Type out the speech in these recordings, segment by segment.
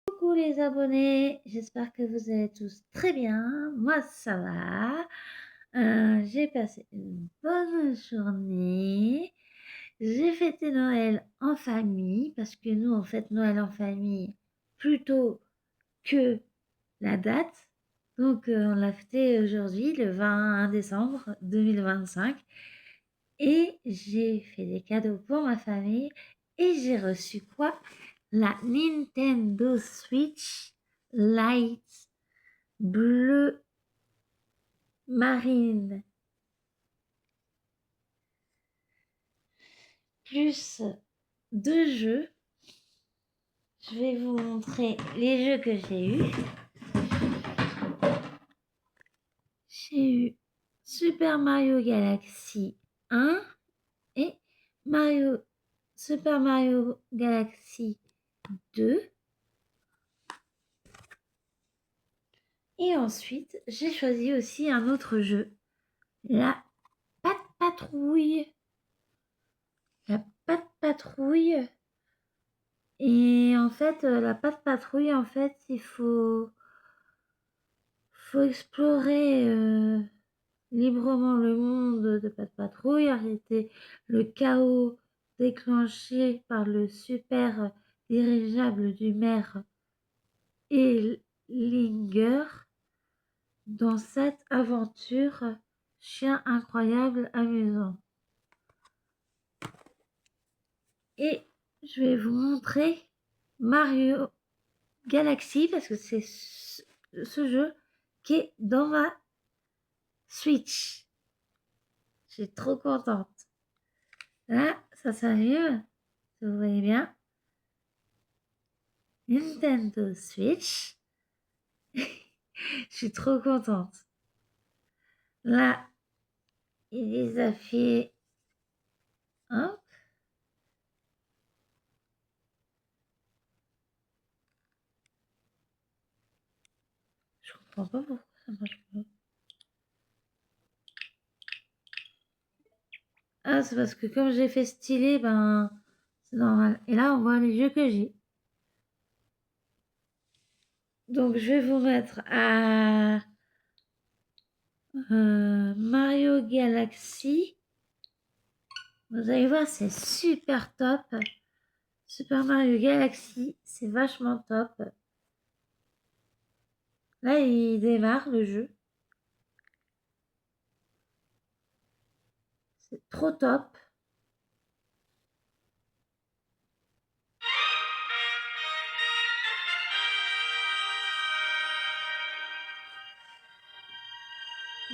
Coucou les abonnés, j'espère que vous allez tous très bien. Moi, ça va. J'ai passé une bonne journée. J'ai fêté Noël en famille parce que nous, on fête Noël en famille plutôt que la date. Donc, on l'a fêté aujourd'hui, le 21 décembre 2025. Et j'ai fait des cadeaux pour ma famille. Et j'ai reçu quoi? La Nintendo Switch Lite bleu marine, plus 2 jeux. Je vais vous montrer les jeux que j'ai eus. J'ai eu Super Mario Galaxy 1 et Super Mario Galaxy 2. Et ensuite, j'ai choisi aussi un autre jeu, la Patte Patrouille. La Patte Patrouille. Et en fait, la Patte Patrouille, en fait, faut explorer librement le monde de Patte Patrouille, arrêter le chaos déclenché par le super dirigeable du maire Ellinger dans cette aventure chien incroyable amusant. Et je vais vous montrer Mario Galaxy parce que c'est ce jeu qui est dans ma Switch. Je suis trop contente. Là, ça s'allume. Vous voyez bien. Nintendo Switch. Je suis trop contente. Là, il les a fait. Hop. Je comprends pas pourquoi ça marche pas. Ah, c'est parce que comme j'ai fait stylé, ben, c'est normal. Et là, on voit les jeux que j'ai. Donc, je vais vous mettre à Mario Galaxy. Vous allez voir, c'est super top. Super Mario Galaxy, c'est vachement top. Là, il démarre le jeu. C'est trop top.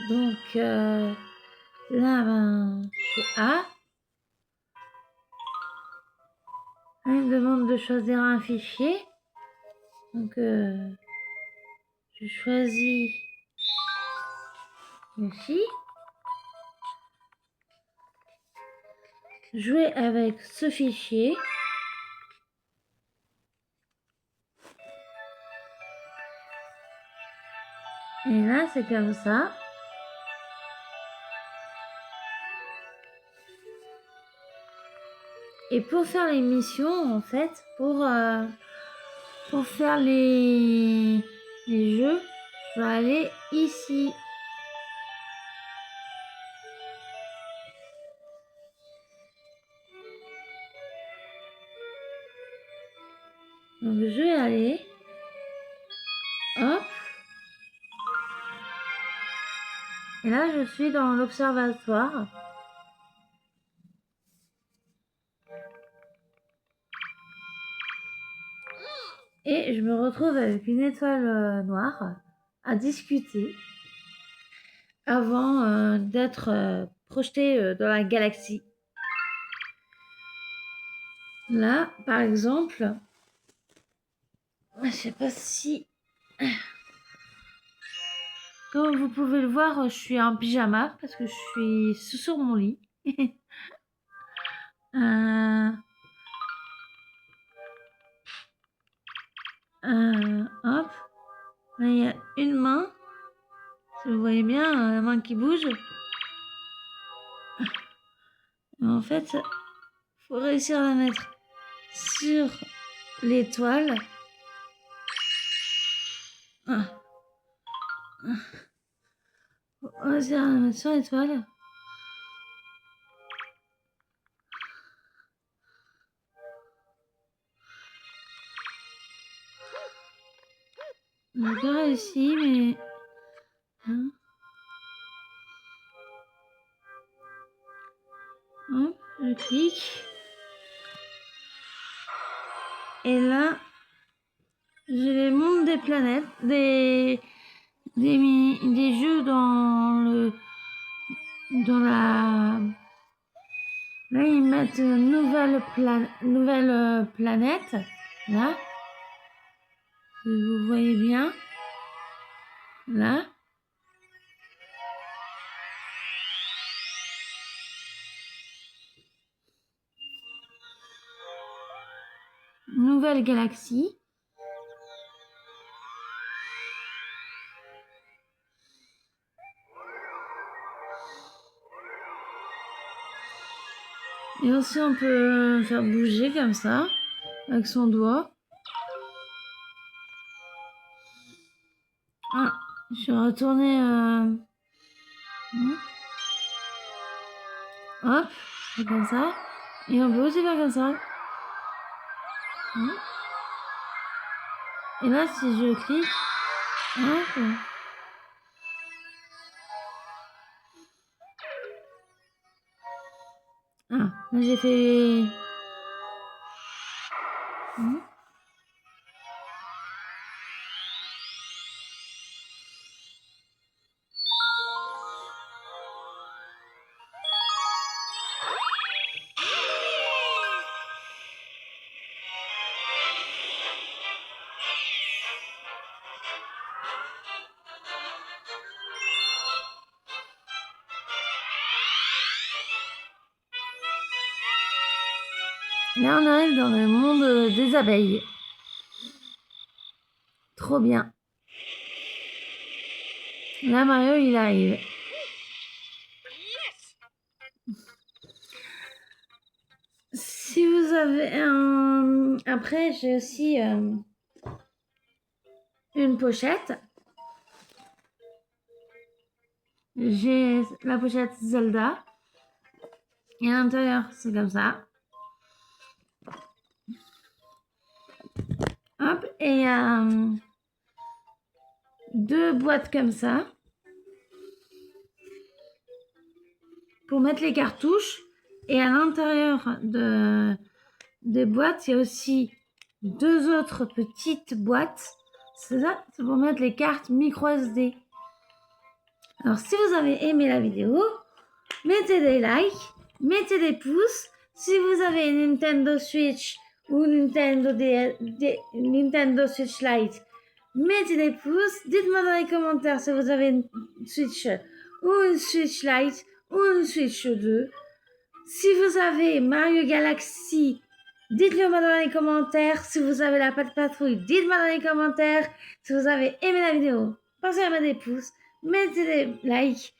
Donc là, ben, je fais A. Là, il me demande de choisir un fichier. Donc, je choisis ici. Jouer avec ce fichier. Et là, c'est comme ça. Et pour faire les missions, en fait, pour faire les jeux, je vais aller ici. Donc, je vais aller. Hop. Et là, je suis dans l'observatoire. Et je me retrouve avec une étoile noire à discuter avant d'être projeté dans la galaxie. Là, par exemple, je sais pas si... Comme vous pouvez le voir, je suis en pyjama parce que je suis sur mon lit. Hop. Là, il y a une main. Si vous voyez bien, la main qui bouge. En fait, il faut réussir à la mettre sur l'étoile. va dire animation étoile. On n'a pas réussi, mais... Hein, hop, je clique. Et là, j'ai les mondes des planètes, des jeux dans la... Là, ils mettent une nouvelle planète, là, si vous voyez bien, là. Nouvelle galaxie. Et aussi, on peut faire bouger comme ça, avec son doigt. Ah, je suis retournée... Hop, c'est comme ça. Et on peut aussi faire comme ça. Et là, si je clique... Hop. Ah, là j'ai fait... Là, on arrive dans le monde des abeilles. Trop bien. Là, Mario, il arrive. Si vous avez un... Après, j'ai aussi une pochette. J'ai la pochette Zelda. Et à l'intérieur, c'est comme ça. Hop, et deux boîtes comme ça. Pour mettre les cartouches. Et à l'intérieur des boîtes, il y a aussi deux autres petites boîtes. C'est ça, c'est pour mettre les cartes micro SD. Alors, si vous avez aimé la vidéo, mettez des likes, mettez des pouces. Si vous avez une Nintendo Switch ou Nintendo Switch Lite, mettez des pouces. Dites-moi dans les commentaires si vous avez une Switch ou une Switch Lite ou une Switch 2. Si vous avez Mario Galaxy, dites-le moi dans les commentaires. Si vous avez la Patte Patrouille, dites-moi dans les commentaires. Si vous avez aimé la vidéo, pensez à mettre des pouces, mettez des likes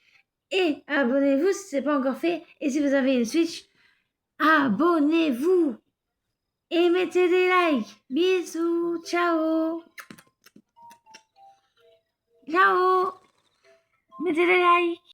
et abonnez-vous si ce n'est pas encore fait. Et si vous avez une Switch, abonnez-vous et mettez des likes. Bisous, ciao. Ciao. Mettez des likes.